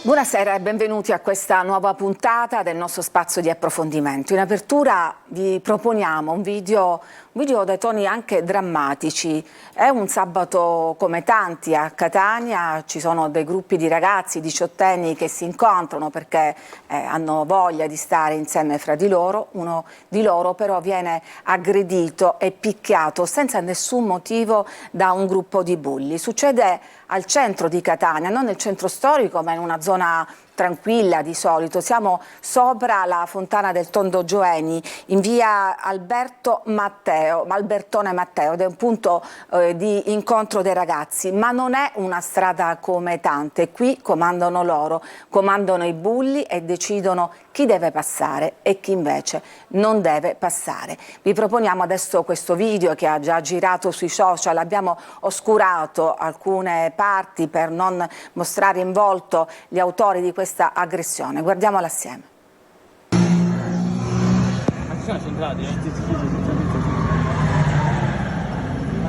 Buonasera e benvenuti a questa nuova puntata del nostro spazio di approfondimento. In apertura vi proponiamo un video dai toni anche drammatici. È un sabato come tanti a Catania, ci sono dei gruppi di ragazzi diciottenni che si incontrano perché hanno voglia di stare insieme fra di loro. Uno di loro però viene aggredito e picchiato senza nessun motivo da un gruppo di bulli. Succede al centro di Catania, non nel centro storico ma in una zona tranquilla di solito. Siamo sopra la fontana del Tondo Gioeni in via Albertone Matteo, ed è un punto di incontro dei ragazzi, ma non è una strada come tante. Qui comandano loro, comandano i bulli e decidono chi deve passare e chi invece non deve passare. Vi proponiamo adesso questo video che ha già girato sui social. Abbiamo oscurato alcune parti per non mostrare in volto gli autori di questa aggressione. Guardiamola assieme.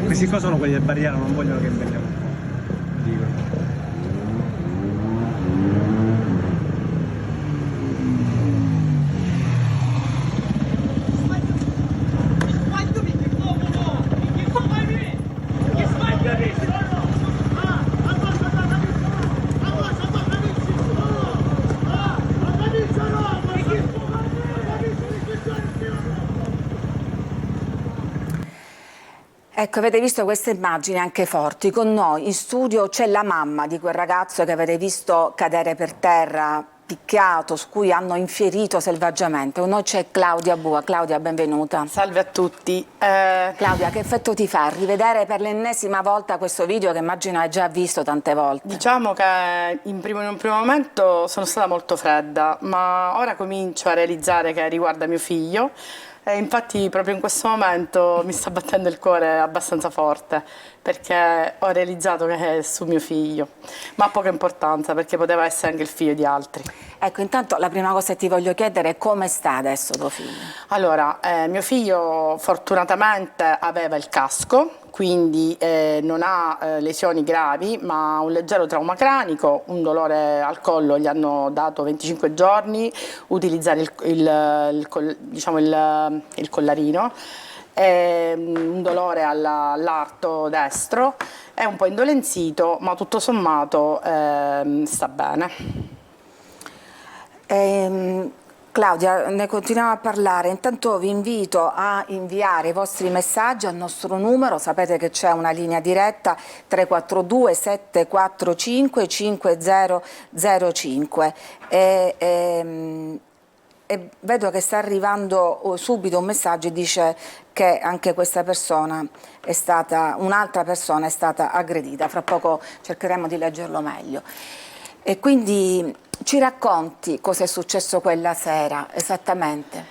Questi qua sono quelli del barriere, non vogliono che vengano qua. Dico. Ecco, avete visto queste immagini anche forti. Con noi in studio c'è la mamma di quel ragazzo che avete visto cadere per terra, picchiato, su cui hanno infierito selvaggiamente. Con noi c'è Claudia Bua. Claudia, benvenuta. Salve a tutti. Claudia, che effetto ti fa rivedere per l'ennesima volta questo video che immagino hai già visto tante volte? Diciamo che in un primo momento sono stata molto fredda, ma ora comincio a realizzare che riguarda mio figlio. E infatti proprio in questo momento mi sta battendo il cuore abbastanza forte perché ho realizzato che è su mio figlio, ma ha poca importanza perché poteva essere anche il figlio di altri. Ecco, intanto la prima cosa che ti voglio chiedere è come sta adesso tuo figlio? Allora, mio figlio fortunatamente aveva il casco, quindi non ha lesioni gravi, ma un leggero trauma cranico, un dolore al collo, gli hanno dato 25 giorni, utilizzare il collarino, un dolore all'arto destro, è un po' indolenzito, ma tutto sommato sta bene. Claudia, ne continuiamo a parlare. Intanto vi invito a inviare i vostri messaggi al nostro numero. Sapete che c'è una linea diretta 342 745 5005 e vedo che sta arrivando subito un messaggio e dice che anche questa persona è stata, un'altra persona è stata aggredita. Fra poco cercheremo di leggerlo meglio. E quindi ci racconti cosa è successo quella sera esattamente?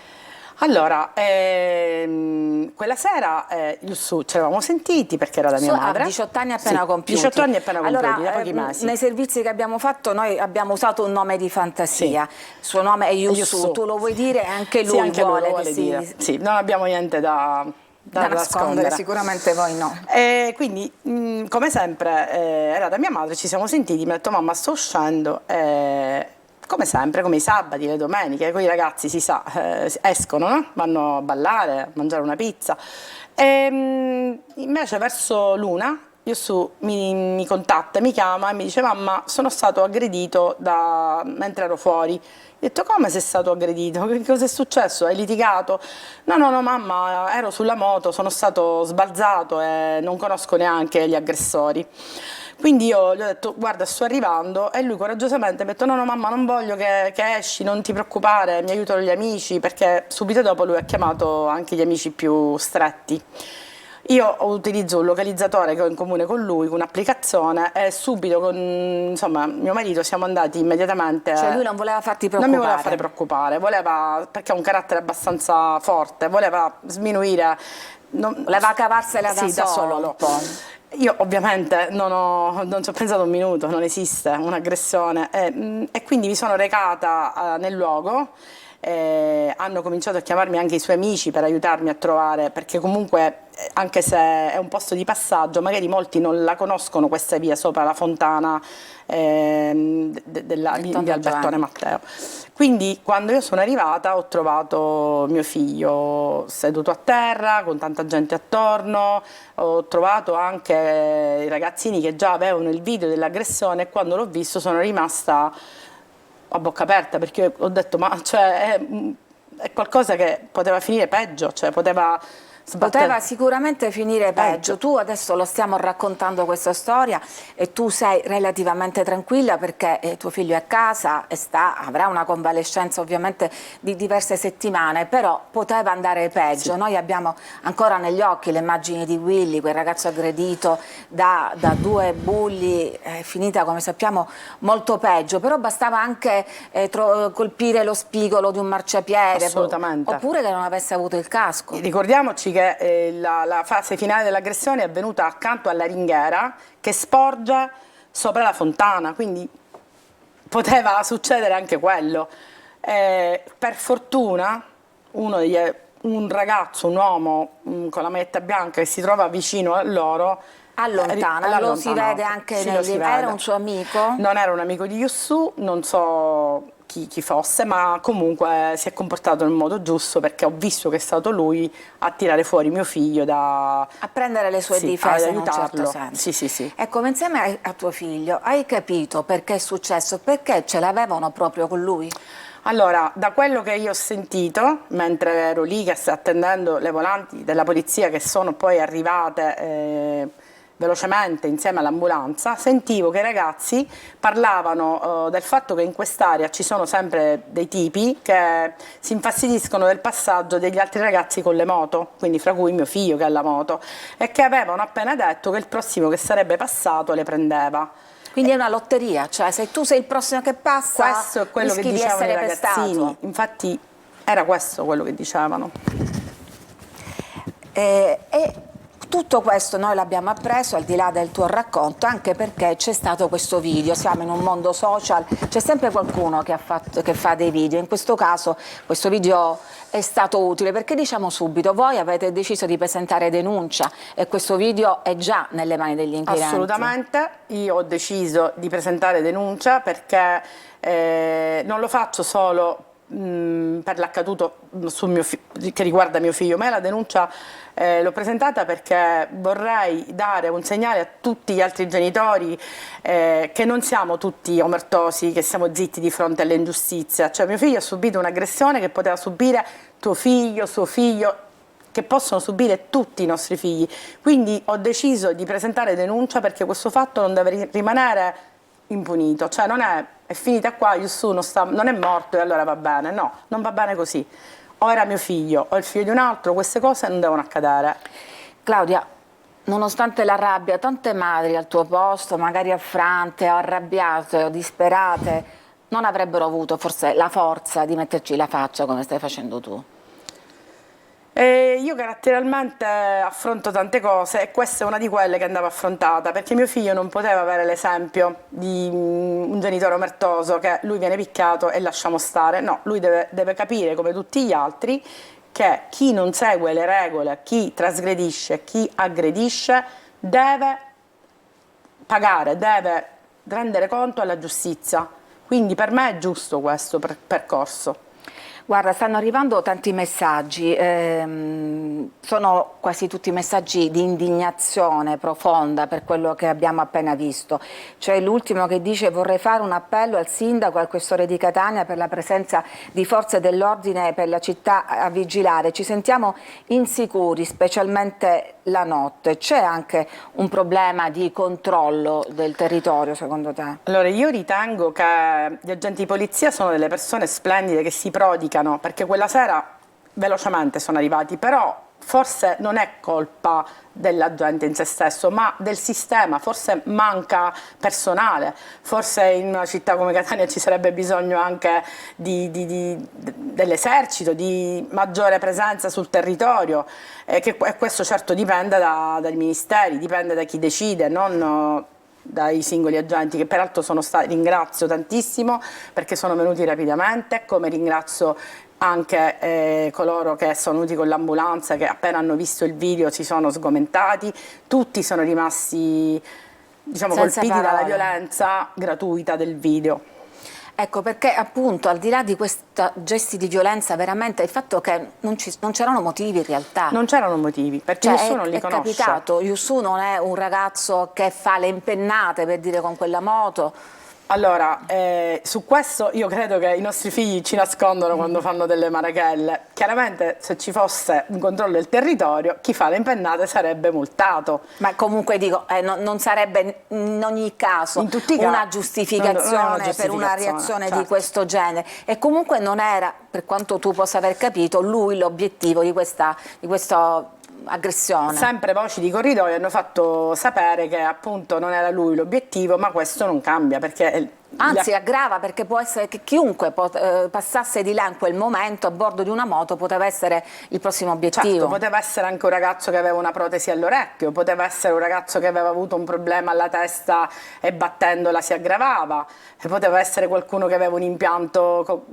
Allora, quella sera ci eravamo sentiti perché era da mia madre. 18 anni appena compiuti. 18 anni appena compiuti, allora, da pochi mesi. Nei servizi che abbiamo fatto noi abbiamo usato un nome di fantasia. Sì. Il suo nome è Yusu. Tu lo vuoi dire? Anche lui, sì, anche vuole, lui vuole dire. Sì, non abbiamo niente da nascondere. Sicuramente voi no. Quindi, come sempre, era da mia madre, ci siamo sentiti, mi ha detto mamma sto uscendo, come sempre, come i sabati, le domeniche, con i ragazzi si sa, escono, no? Vanno a ballare, a mangiare una pizza. Invece verso l'una mi contatta, mi chiama e mi dice mamma sono stato aggredito mentre ero fuori. Ho detto come sei stato aggredito? Che cosa è successo? Hai litigato? No mamma, ero sulla moto, sono stato sbalzato e non conosco neanche gli aggressori. Quindi io gli ho detto guarda sto arrivando e lui coraggiosamente mi ha detto no mamma non voglio che esci, non ti preoccupare, mi aiutano gli amici, perché subito dopo lui ha chiamato anche gli amici più stretti. Io utilizzo un localizzatore che ho in comune con lui, un'applicazione, e subito con mio marito siamo andati immediatamente. Cioè lui non voleva farti preoccupare? Non mi voleva fare preoccupare, perché ha un carattere abbastanza forte, voleva sminuire. Voleva cavarsela da solo. Io ovviamente non ci ho pensato un minuto, non esiste un'aggressione e quindi mi sono recata nel luogo hanno cominciato a chiamarmi anche i suoi amici per aiutarmi a trovare, perché comunque anche se è un posto di passaggio, magari molti non la conoscono questa via sopra la fontana di Albertone Matteo. Quindi quando io sono arrivata ho trovato mio figlio seduto a terra con tanta gente attorno, ho trovato anche i ragazzini che già avevano il video dell'aggressione e quando l'ho visto sono rimasta a bocca aperta, perché ho detto ma cioè, è qualcosa che poteva finire peggio, cioè poteva sicuramente finire peggio. Tu adesso lo stiamo raccontando questa storia e tu sei relativamente tranquilla perché tuo figlio è a casa e avrà una convalescenza ovviamente di diverse settimane, però poteva andare peggio. Sì. Noi abbiamo ancora negli occhi le immagini di Willy, quel ragazzo aggredito da due bulli, finita come sappiamo molto peggio, però bastava anche colpire lo spigolo di un marciapiede. Assolutamente. Oppure che non avesse avuto il casco. Ricordiamoci che la fase finale dell'aggressione è avvenuta accanto alla ringhiera che sporge sopra la fontana, quindi poteva succedere anche quello. Per fortuna un ragazzo, un uomo con la maglietta bianca che si trova vicino a loro allontana, lo si vede anche era un suo amico? Non era un amico di Youssou, non so chi fosse, ma comunque si è comportato nel modo giusto, perché ho visto che è stato lui a tirare fuori mio figlio a prendere le sue difese in un certo senso. Sì. Ecco, insieme a tuo figlio hai capito perché è successo, perché ce l'avevano proprio con lui? Allora, da quello che io ho sentito, mentre ero lì che stavo attendendo le volanti della polizia che sono poi arrivate velocemente insieme all'ambulanza, sentivo che i ragazzi parlavano del fatto che in quest'area ci sono sempre dei tipi che si infastidiscono del passaggio degli altri ragazzi con le moto, quindi fra cui mio figlio che ha la moto, e che avevano appena detto che il prossimo che sarebbe passato le prendeva. Quindi è una lotteria, cioè se tu sei il prossimo che passa, questo è quello che rischi di dicevano essere i ragazzini. pestato. Infatti era questo quello che dicevano. Tutto questo noi l'abbiamo appreso al di là del tuo racconto, anche perché c'è stato questo video, siamo in un mondo social, c'è sempre qualcuno che fa dei video, in questo caso questo video è stato utile perché diciamo subito, voi avete deciso di presentare denuncia e questo video è già nelle mani degli inquirenti. Assolutamente, io ho deciso di presentare denuncia perché non lo faccio solo per l'accaduto che riguarda mio figlio, ma la denuncia l'ho presentata perché vorrei dare un segnale a tutti gli altri genitori che non siamo tutti omertosi, che siamo zitti di fronte all'ingiustizia. Cioè mio figlio ha subito un'aggressione che poteva subire tuo figlio, suo figlio, che possono subire tutti i nostri figli. Quindi ho deciso di presentare denuncia perché questo fatto non deve rimanere impunito, cioè non è finita qua, Youssou non è morto e allora va bene, no, non va bene così. O era mio figlio o il figlio di un altro, queste cose non devono accadere. Claudia, nonostante la rabbia, tante madri al tuo posto, magari affrante o arrabbiate o disperate, non avrebbero avuto forse la forza di metterci la faccia come stai facendo tu. Io caratterialmente affronto tante cose e questa è una di quelle che andava affrontata, perché mio figlio non poteva avere l'esempio di un genitore omertoso che lui viene picchiato e lasciamo stare. No, lui deve capire come tutti gli altri che chi non segue le regole, chi trasgredisce, chi aggredisce deve pagare, deve rendere conto alla giustizia. Quindi per me è giusto questo percorso. Guarda, stanno arrivando tanti messaggi, sono quasi tutti messaggi di indignazione profonda per quello che abbiamo appena visto. C'è l'ultimo che dice: vorrei fare un appello al sindaco e al questore di Catania per la presenza di forze dell'ordine per la città a vigilare. Ci sentiamo insicuri, specialmente la notte. C'è anche un problema di controllo del territorio, secondo te? Allora, io ritengo che gli agenti di polizia sono delle persone splendide che si prodigano, perché quella sera velocemente sono arrivati, però forse non è colpa dell'agente in se stesso, ma del sistema, forse manca personale, forse in una città come Catania ci sarebbe bisogno anche dell'esercito, di maggiore presenza sul territorio, e questo certo dipende dai ministeri, dipende da chi decide, non dai singoli agenti, che peraltro sono stati, ringrazio tantissimo perché sono venuti rapidamente, come ringrazio anche coloro che sono venuti con l'ambulanza, che appena hanno visto il video si sono sgomentati, tutti sono rimasti, diciamo, Senza colpiti dalla parole. violenza gratuita del video. Ecco, perché appunto al di là di questi gesti di violenza, veramente il fatto che non c'erano motivi in realtà. Non c'erano motivi, perché Cioè, nessuno li è conosce. capitato, Yusu non è un ragazzo che fa le impennate, per dire, con quella moto. Allora, su questo io credo che i nostri figli ci nascondono quando fanno delle marachelle. Chiaramente se ci fosse un controllo del territorio, chi fa le impennate sarebbe multato. Ma comunque dico, non sarebbe in ogni caso In tutti i una casi giustificazione per una giustificazione, reazione di certo. questo genere. E comunque non era, per quanto tu possa aver capito, lui l'obiettivo di questa aggressione. Sempre voci di corridoio hanno fatto sapere che appunto non era lui l'obiettivo, ma questo non cambia perché... Anzi, aggrava, perché può essere che chiunque passasse di là in quel momento a bordo di una moto poteva essere il prossimo obiettivo. Certo, poteva essere anche un ragazzo che aveva una protesi all'orecchio, poteva essere un ragazzo che aveva avuto un problema alla testa e battendola si aggravava, e poteva essere qualcuno che aveva un impianto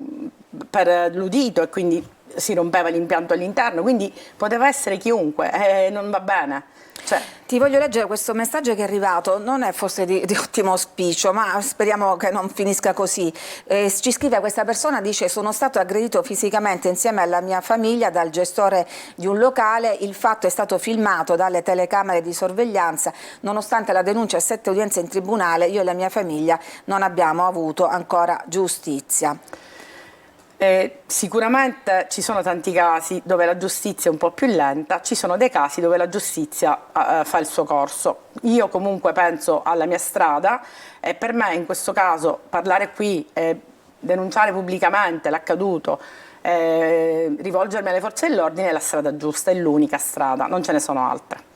per l'udito e quindi si rompeva l'impianto all'interno, quindi poteva essere chiunque e non va bene. Cioè, ti voglio leggere questo messaggio che è arrivato, non è forse di ottimo auspicio, ma speriamo che non finisca così. Ci scrive questa persona, dice: sono stato aggredito fisicamente insieme alla mia famiglia dal gestore di un locale, il fatto è stato filmato dalle telecamere di sorveglianza, nonostante la denuncia e 7 udienze in tribunale, io e la mia famiglia non abbiamo avuto ancora giustizia. Sicuramente ci sono tanti casi dove la giustizia è un po' più lenta, ci sono dei casi dove la giustizia fa il suo corso. Io comunque penso alla mia strada e per me in questo caso parlare qui e denunciare pubblicamente l'accaduto, rivolgermi alle forze dell'ordine è la strada giusta, è l'unica strada, non ce ne sono altre.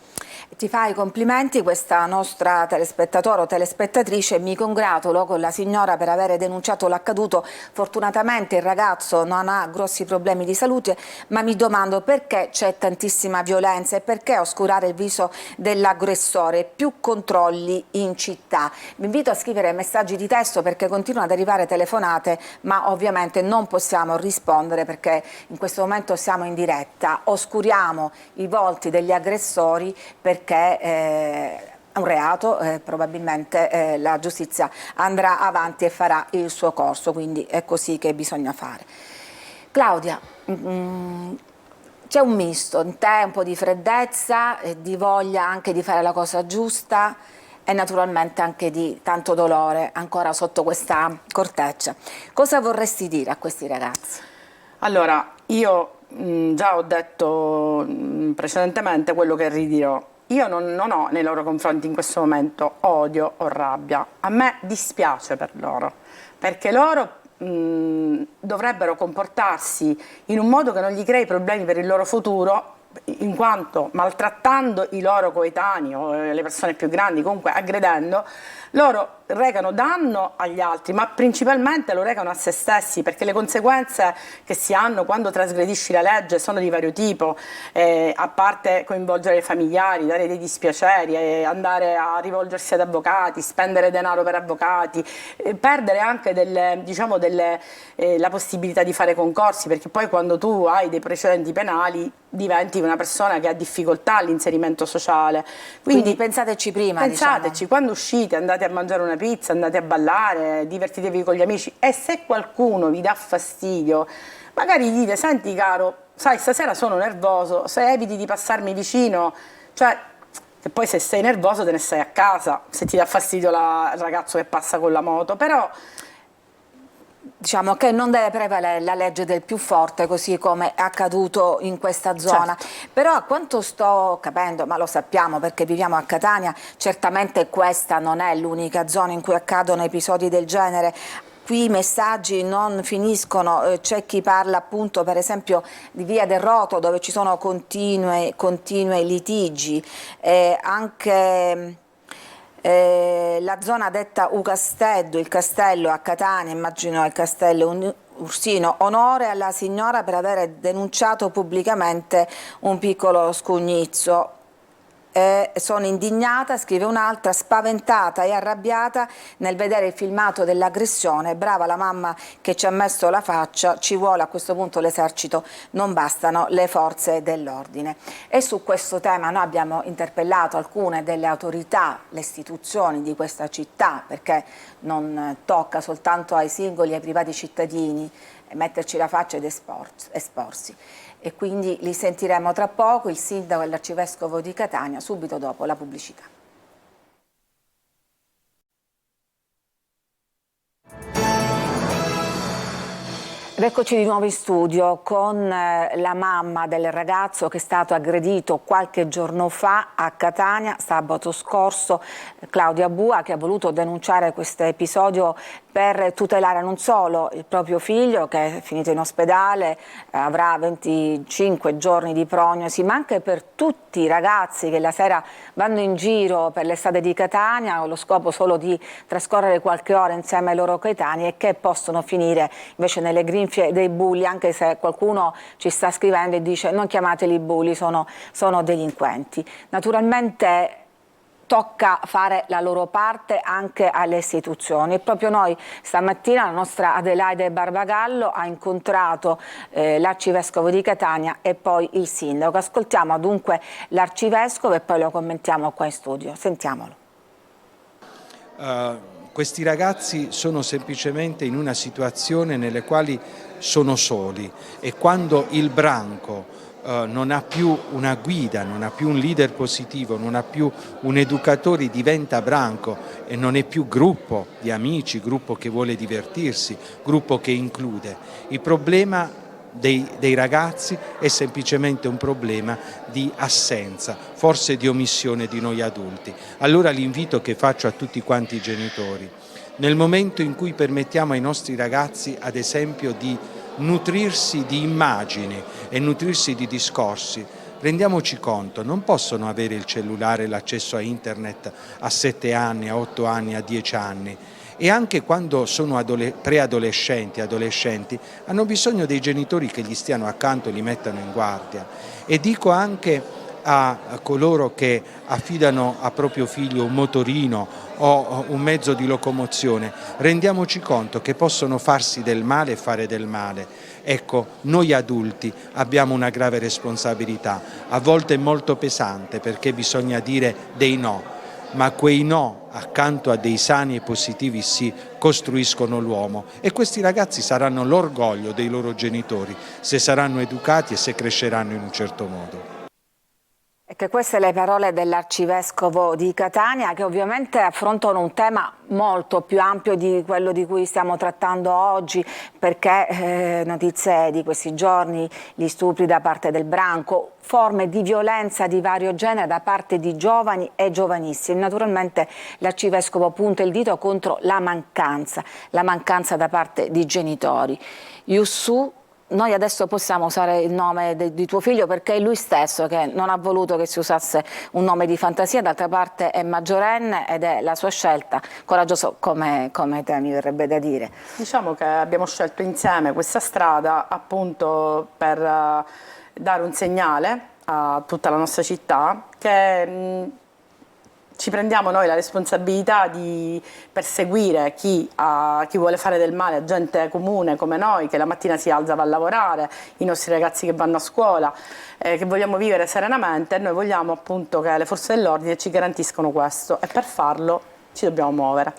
Ti fa i complimenti questa nostra telespettatore o telespettatrice, mi congratulo con la signora per aver denunciato l'accaduto, fortunatamente il ragazzo non ha grossi problemi di salute, ma mi domando perché c'è tantissima violenza e perché oscurare il viso dell'aggressore, più controlli in città. Vi invito a scrivere messaggi di testo perché continuano ad arrivare telefonate, ma ovviamente non possiamo rispondere perché in questo momento siamo in diretta, oscuriamo i volti degli aggressori perché è un reato, probabilmente la giustizia andrà avanti e farà il suo corso, quindi è così che bisogna fare. Claudia, c'è un misto in te, un po' di freddezza, di voglia anche di fare la cosa giusta e naturalmente anche di tanto dolore ancora sotto questa corteccia. Cosa vorresti dire a questi ragazzi? Allora, io già ho detto precedentemente quello che ridirò. Io non ho nei loro confronti in questo momento odio o rabbia, a me dispiace per loro, perché loro dovrebbero comportarsi in un modo che non gli crei problemi per il loro futuro, in quanto maltrattando i loro coetanei o le persone più grandi, comunque aggredendo, loro recano danno agli altri, ma principalmente lo recano a se stessi, perché le conseguenze che si hanno quando trasgredisci la legge sono di vario tipo, a parte coinvolgere i familiari, dare dei dispiaceri, andare a rivolgersi ad avvocati, spendere denaro per avvocati, perdere anche la possibilità di fare concorsi, perché poi quando tu hai dei precedenti penali diventi una persona che ha difficoltà all'inserimento sociale. Quindi pensateci prima. Pensateci, diciamo. quando uscite andate a mangiare una pizza, andate a ballare, divertitevi con gli amici e se qualcuno vi dà fastidio, magari gli dite: senti caro, sai stasera sono nervoso, se eviti di passarmi vicino, cioè che poi se sei nervoso te ne stai a casa, se ti dà fastidio il ragazzo che passa con la moto, però... Diciamo che non deve prevalere la legge del più forte, così come è accaduto in questa zona. Certo. Però a quanto sto capendo, ma lo sappiamo perché viviamo a Catania, certamente questa non è l'unica zona in cui accadono episodi del genere. Qui i messaggi non finiscono, c'è chi parla appunto per esempio di Via del Roto dove ci sono continui litigi, anche... la zona detta Ucastello, il castello a Catania, immagino il castello Ursino, onore alla signora per aver denunciato pubblicamente un piccolo scugnizzo. sono indignata, scrive un'altra, spaventata e arrabbiata nel vedere il filmato dell'aggressione. Brava la mamma che ci ha messo la faccia, ci vuole a questo punto l'esercito, non bastano le forze dell'ordine. E su questo tema noi abbiamo interpellato alcune delle autorità, le istituzioni di questa città, perché non tocca soltanto ai singoli e ai privati cittadini metterci la faccia ed esporsi. E quindi li sentiremo tra poco, il sindaco e l'arcivescovo di Catania, subito dopo la pubblicità. Ed eccoci di nuovo in studio con la mamma del ragazzo che è stato aggredito qualche giorno fa a Catania, sabato scorso, Claudia Bua, che ha voluto denunciare questo episodio per tutelare non solo il proprio figlio che è finito in ospedale, avrà 25 giorni di prognosi, ma anche per tutti i ragazzi che la sera vanno in giro per le strade di Catania con lo scopo solo di trascorrere qualche ora insieme ai loro coetanei e che possono finire invece nelle grinfie dei bulli, anche se qualcuno ci sta scrivendo e dice non chiamateli bulli, sono delinquenti. Naturalmente tocca fare la loro parte anche alle istituzioni e proprio noi stamattina la nostra Adelaide Barbagallo ha incontrato l'arcivescovo di Catania e poi il sindaco. Ascoltiamo dunque l'arcivescovo e poi lo commentiamo qua in studio. Sentiamolo. Questi ragazzi sono semplicemente in una situazione nelle quali sono soli e quando il branco non ha più una guida, non ha più un leader positivo, non ha più un educatore, diventa branco e non è più gruppo di amici, gruppo che vuole divertirsi, gruppo che include. Il problema dei ragazzi è semplicemente un problema di assenza, forse di omissione di noi adulti. Allora l'invito che faccio a tutti quanti i genitori, nel momento in cui permettiamo ai nostri ragazzi ad esempio di nutrirsi di immagini e nutrirsi di discorsi, rendiamoci conto, non possono avere il cellulare, l'accesso a internet a 7 anni, a 8 anni, a 10 anni e anche quando sono preadolescenti, adolescenti, hanno bisogno dei genitori che gli stiano accanto e li mettano in guardia. E dico anche a coloro che affidano a proprio figlio un motorino o un mezzo di locomozione, rendiamoci conto che possono farsi del male e fare del male. Ecco, noi adulti abbiamo una grave responsabilità, a volte molto pesante perché bisogna dire dei no, ma quei no accanto a dei sani e positivi sì costruiscono l'uomo e questi ragazzi saranno l'orgoglio dei loro genitori se saranno educati e se cresceranno in un certo modo. E che queste le parole dell'arcivescovo di Catania, che ovviamente affrontano un tema molto più ampio di quello di cui stiamo trattando oggi, perché notizie di questi giorni, gli stupri da parte del branco, forme di violenza di vario genere da parte di giovani e giovanissimi. Naturalmente l'arcivescovo punta il dito contro la mancanza da parte di genitori. Yusu, noi adesso possiamo usare il nome di tuo figlio perché è lui stesso che non ha voluto che si usasse un nome di fantasia, d'altra parte è maggiorenne ed è la sua scelta, coraggioso come te mi verrebbe da dire. Diciamo che abbiamo scelto insieme questa strada appunto per dare un segnale a tutta la nostra città che ci prendiamo noi la responsabilità di perseguire chi vuole fare del male a gente comune come noi, che la mattina si alza, va a lavorare, i nostri ragazzi che vanno a scuola, che vogliamo vivere serenamente e noi vogliamo appunto che le forze dell'ordine ci garantiscono questo e per farlo ci dobbiamo muovere.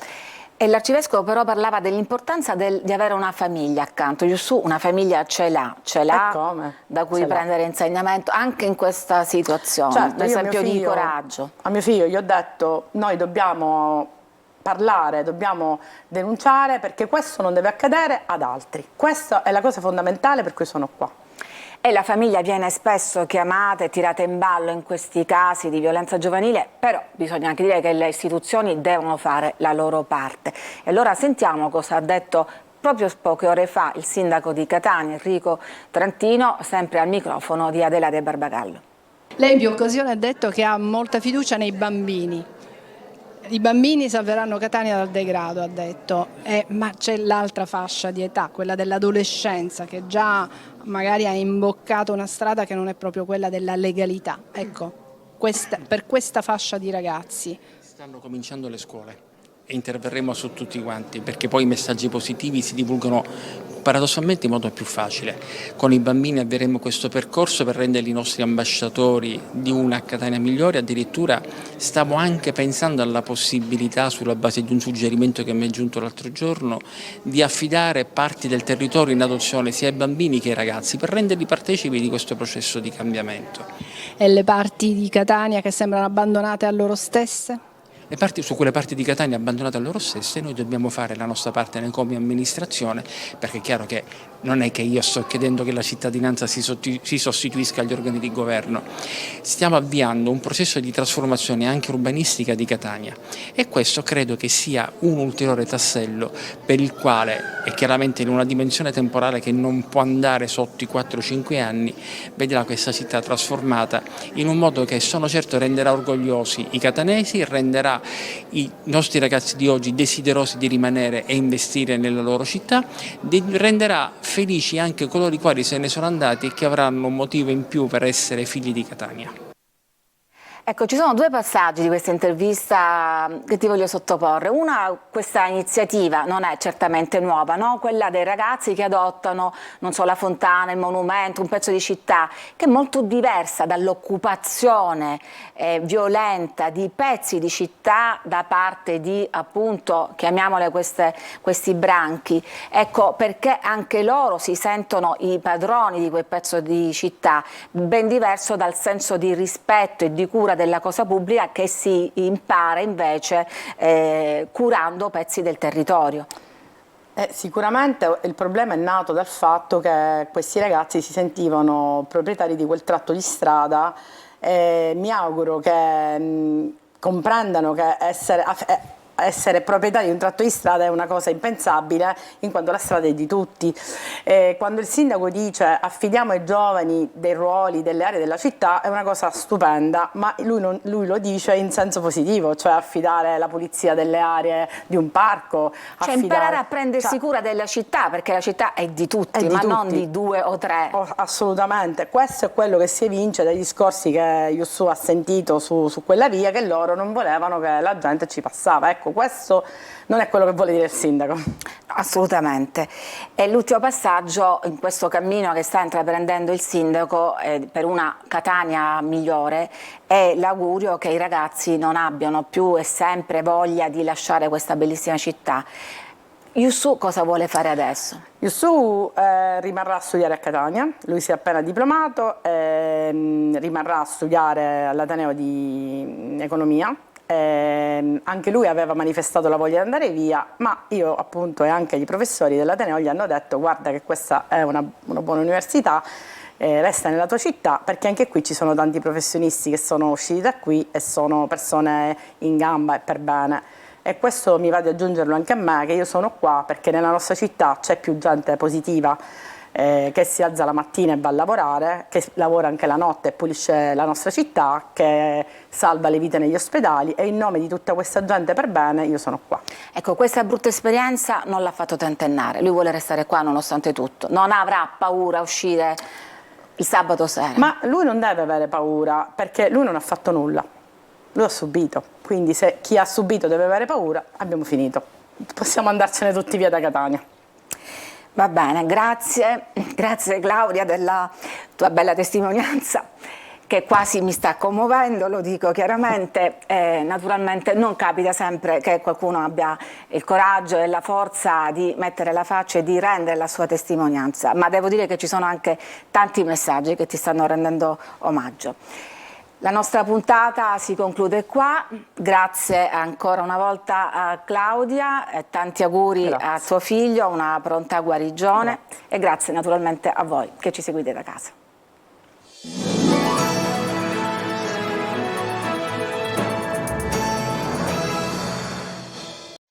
E l'arcivescovo però parlava dell'importanza di avere una famiglia accanto. Yusu una famiglia ce l'ha da cui prendere insegnamento anche in questa situazione, certo, un esempio di coraggio. A mio figlio gli ho detto noi dobbiamo parlare, dobbiamo denunciare perché questo non deve accadere ad altri. Questa è la cosa fondamentale per cui sono qua. E la famiglia viene spesso chiamata e tirata in ballo in questi casi di violenza giovanile, però bisogna anche dire che le istituzioni devono fare la loro parte. E allora sentiamo cosa ha detto proprio poche ore fa il sindaco di Catania, Enrico Trantino, sempre al microfono di Adelaide Barbagallo. Lei in più occasioni ha detto che ha molta fiducia nei bambini. I bambini salveranno Catania dal degrado, ha detto, ma c'è l'altra fascia di età, quella dell'adolescenza, che già magari ha imboccato una strada che non è proprio quella della legalità. Ecco, per questa fascia di ragazzi? Stanno cominciando le scuole e interverremo su tutti quanti, perché poi i messaggi positivi si divulgano paradossalmente in modo più facile. Con i bambini avverremo questo percorso per renderli i nostri ambasciatori di una Catania migliore. Addirittura stavo anche pensando alla possibilità, sulla base di un suggerimento che mi è giunto l'altro giorno, di affidare parti del territorio in adozione sia ai bambini che ai ragazzi, per renderli partecipi di questo processo di cambiamento. E le parti di Catania che sembrano abbandonate a loro stesse? Su quelle parti di Catania abbandonate a loro stesse noi dobbiamo fare la nostra parte come amministrazione, perché è chiaro che non è che io sto chiedendo che la cittadinanza si sostituisca agli organi di governo. Stiamo avviando un processo di trasformazione anche urbanistica di Catania e questo credo che sia un ulteriore tassello per il quale, e chiaramente in una dimensione temporale che non può andare sotto i 4-5 anni, vedrà questa città trasformata in un modo che sono certo renderà orgogliosi i catanesi, renderà i nostri ragazzi di oggi desiderosi di rimanere e investire nella loro città, renderà felici anche coloro i quali se ne sono andati e che avranno un motivo in più per essere figli di Catania. Ecco, ci sono due passaggi di questa intervista che ti voglio sottoporre. Una, questa iniziativa non è certamente nuova, no? Quella dei ragazzi che adottano, non so, la fontana, il monumento, un pezzo di città, che è molto diversa dall'occupazione violenta di pezzi di città da parte di, appunto, chiamiamole questi branchi. Ecco, perché anche loro si sentono i padroni di quel pezzo di città, ben diverso dal senso di rispetto e di cura della cosa pubblica che si impara invece curando pezzi del territorio. Sicuramente il problema è nato dal fatto che questi ragazzi si sentivano proprietari di quel tratto di strada e mi auguro che comprendano che essere proprietari di un tratto di strada è una cosa impensabile, in quanto la strada è di tutti. Quando il sindaco dice affidiamo ai giovani dei ruoli, delle aree della città, è una cosa stupenda, ma lui lo dice in senso positivo, cioè affidare la pulizia delle aree di un parco. Cioè imparare a prendersi cura della città, perché la città è di tutti, ma non di 2 o 3. Assolutamente, questo è quello che si evince dai discorsi che Yusu ha sentito su quella via, che loro non volevano che la gente ci passava. Ecco, questo non è quello che vuole dire il sindaco. Assolutamente. E l'ultimo passaggio in questo cammino che sta intraprendendo il sindaco per una Catania migliore è l'augurio che i ragazzi non abbiano più e sempre voglia di lasciare questa bellissima città. Yusu cosa vuole fare adesso? Yusu rimarrà a studiare a Catania, lui si è appena diplomato, rimarrà a studiare all'Ateneo di Economia. Anche lui aveva manifestato la voglia di andare via, ma io appunto e anche i professori dell'Ateneo gli hanno detto guarda che questa è una buona università, resta nella tua città, perché anche qui ci sono tanti professionisti che sono usciti da qui e sono persone in gamba e per bene. E questo mi va di aggiungerlo anche a me, che io sono qua perché nella nostra città c'è più gente positiva che si alza la mattina e va a lavorare, che lavora anche la notte e pulisce la nostra città, che salva le vite negli ospedali, e in nome di tutta questa gente per bene io sono qua. Ecco, questa brutta esperienza non l'ha fatto tentennare, lui vuole restare qua nonostante tutto, non avrà paura a uscire il sabato sera. Ma lui non deve avere paura, perché lui non ha fatto nulla, lui ha subito, quindi se chi ha subito deve avere paura, abbiamo finito, possiamo andarcene tutti via da Catania. Va bene, grazie Claudia della tua bella testimonianza che quasi mi sta commuovendo, lo dico chiaramente. Naturalmente non capita sempre che qualcuno abbia il coraggio e la forza di mettere la faccia e di rendere la sua testimonianza, ma devo dire che ci sono anche tanti messaggi che ti stanno rendendo omaggio. La nostra puntata si conclude qua, grazie ancora una volta a Claudia, tanti auguri a tuo figlio, una pronta guarigione e grazie naturalmente a voi che ci seguite da casa.